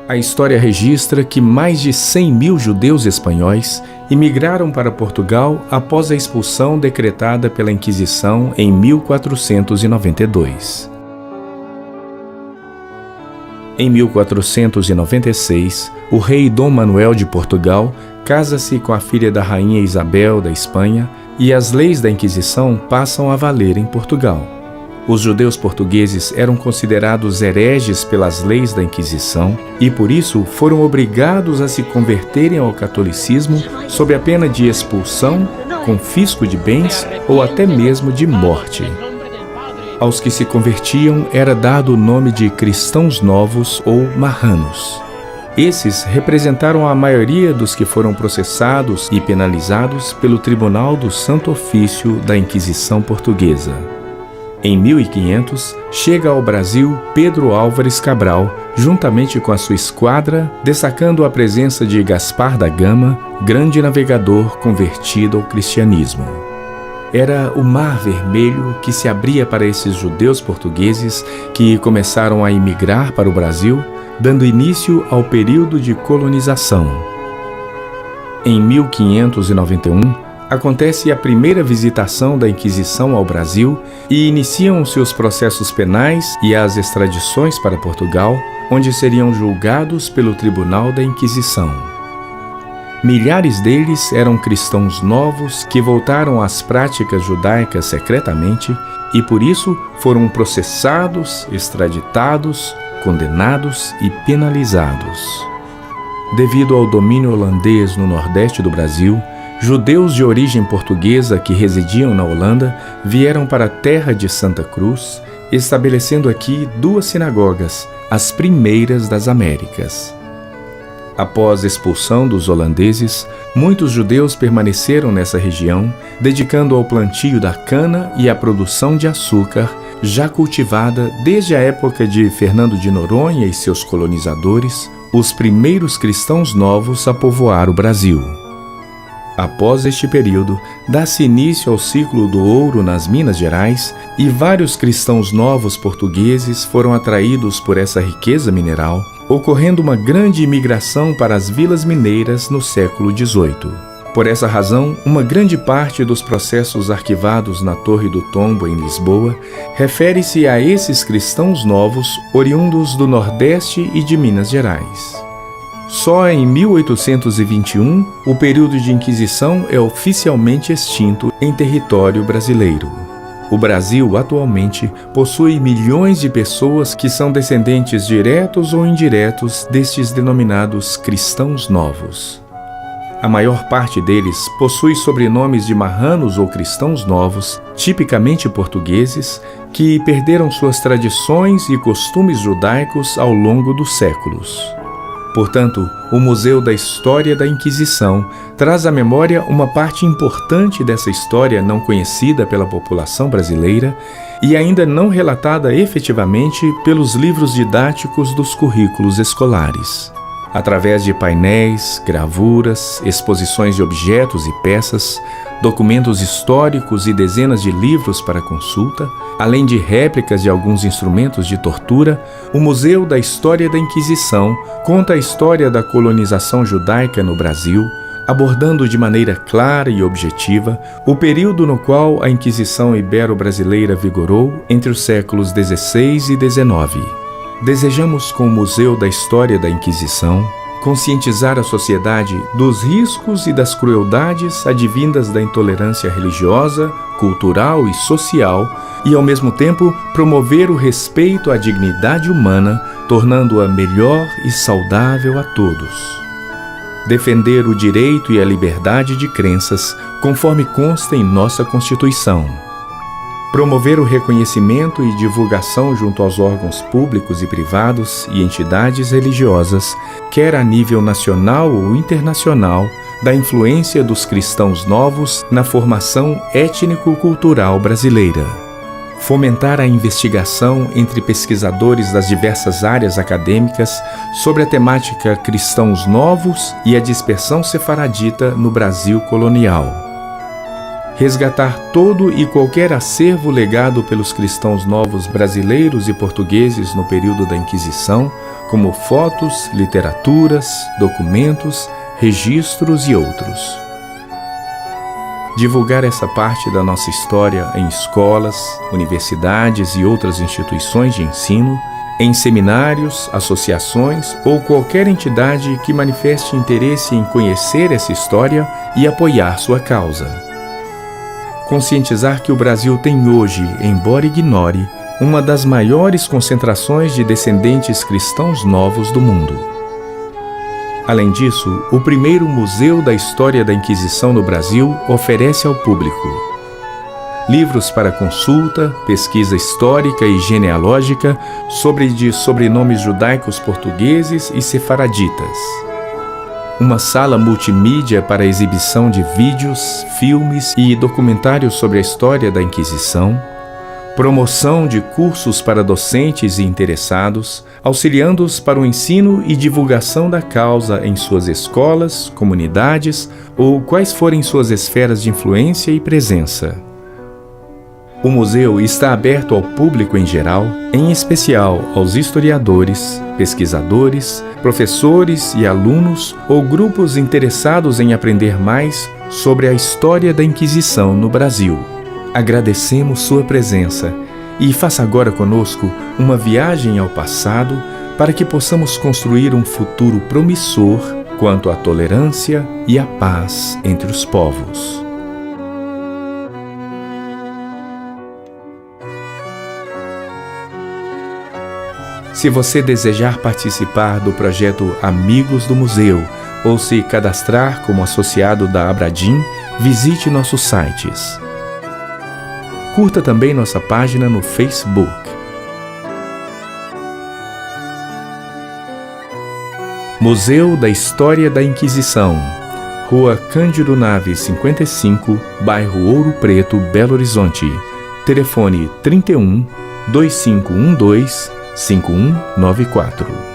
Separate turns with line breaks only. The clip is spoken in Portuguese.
A história registra que mais de 100.000 judeus espanhóis imigraram para Portugal após a expulsão decretada pela Inquisição em 1492. Em 1496, o rei Dom Manuel de Portugal casa-se com a filha da rainha Isabel da Espanha e as leis da Inquisição passam a valer em Portugal. Os judeus portugueses eram considerados hereges pelas leis da Inquisição e, por isso, foram obrigados a se converterem ao catolicismo sob a pena de expulsão, confisco de bens ou até mesmo de morte. Aos que se convertiam era dado o nome de cristãos novos ou marranos. Esses representaram a maioria dos que foram processados e penalizados pelo Tribunal do Santo Ofício da Inquisição Portuguesa. Em 1500, chega ao Brasil Pedro Álvares Cabral, juntamente com a sua esquadra, destacando a presença de Gaspar da Gama, grande navegador convertido ao cristianismo. Era o Mar Vermelho que se abria para esses judeus portugueses que começaram a imigrar para o Brasil, dando início ao período de colonização. Em 1591, acontece a primeira visitação da Inquisição ao Brasil e iniciam seus processos penais e as extradições para Portugal, onde seriam julgados pelo Tribunal da Inquisição. Milhares deles eram cristãos novos que voltaram às práticas judaicas secretamente e, por isso, foram processados, extraditados, condenados e penalizados. Devido ao domínio holandês no nordeste do Brasil, judeus de origem portuguesa que residiam na Holanda vieram para a terra de Santa Cruz, estabelecendo aqui 2 sinagogas, as primeiras das Américas. Após a expulsão dos holandeses, muitos judeus permaneceram nessa região, dedicando ao plantio da cana e à produção de açúcar, já cultivada desde a época de Fernando de Noronha e seus colonizadores, os primeiros cristãos novos a povoar o Brasil. Após este período, dá-se início ao ciclo do ouro nas Minas Gerais e vários cristãos novos portugueses foram atraídos por essa riqueza mineral, ocorrendo uma grande imigração para as vilas mineiras no século XVIII. Por essa razão, uma grande parte dos processos arquivados na Torre do Tombo, em Lisboa, refere-se a esses cristãos novos oriundos do Nordeste e de Minas Gerais. Só em 1821, o período de Inquisição é oficialmente extinto em território brasileiro. O Brasil, atualmente, possui milhões de pessoas que são descendentes diretos ou indiretos destes denominados cristãos novos. A maior parte deles possui sobrenomes de marranos ou cristãos novos, tipicamente portugueses, que perderam suas tradições e costumes judaicos ao longo dos séculos. Portanto, o Museu da História da Inquisição traz à memória uma parte importante dessa história não conhecida pela população brasileira e ainda não relatada efetivamente pelos livros didáticos dos currículos escolares. Através de painéis, gravuras, exposições de objetos e peças, documentos históricos e dezenas de livros para consulta, além de réplicas de alguns instrumentos de tortura, o Museu da História da Inquisição conta a história da colonização judaica no Brasil, abordando de maneira clara e objetiva o período no qual a Inquisição ibero-brasileira vigorou entre os séculos XVI e XIX. Desejamos, com o Museu da História da Inquisição, conscientizar a sociedade dos riscos e das crueldades advindas da intolerância religiosa, cultural e social e, ao mesmo tempo, promover o respeito à dignidade humana, tornando-a melhor e saudável a todos. Defender o direito e a liberdade de crenças, conforme consta em nossa Constituição. Promover o reconhecimento e divulgação junto aos órgãos públicos e privados e entidades religiosas, quer a nível nacional ou internacional, da influência dos cristãos novos na formação étnico-cultural brasileira. Fomentar a investigação entre pesquisadores das diversas áreas acadêmicas sobre a temática cristãos novos e a dispersão sefaradita no Brasil colonial. resgatar todo e qualquer acervo legado pelos cristãos novos brasileiros e portugueses no período da Inquisição, como fotos, literaturas, documentos, registros e outros. Divulgar essa parte da nossa história em escolas, universidades e outras instituições de ensino, em seminários, associações ou qualquer entidade que manifeste interesse em conhecer essa história e apoiar sua causa. Conscientizar que o Brasil tem hoje, embora ignore, uma das maiores concentrações de descendentes cristãos novos do mundo. Além disso, o primeiro Museu da História da Inquisição no Brasil oferece ao público livros para consulta, pesquisa histórica e genealógica de sobrenomes judaicos portugueses e sefaraditas. Uma sala multimídia para exibição de vídeos, filmes e documentários sobre a história da Inquisição, promoção de cursos para docentes e interessados, auxiliando-os para o ensino e divulgação da causa em suas escolas, comunidades ou quais forem suas esferas de influência e presença. O museu está aberto ao público em geral, em especial aos historiadores, pesquisadores, professores e alunos ou grupos interessados em aprender mais sobre a história da Inquisição no Brasil. Agradecemos sua presença e faça agora conosco uma viagem ao passado para que possamos construir um futuro promissor quanto à tolerância e à paz entre os povos. Se você desejar participar do projeto Amigos do Museu ou se cadastrar como associado da Abradim, visite nossos sites. Curta também nossa página no Facebook. Museu da História da Inquisição, Rua Cândido Naves 55, bairro Ouro Preto, Belo Horizonte. Telefone 31 2512 5194.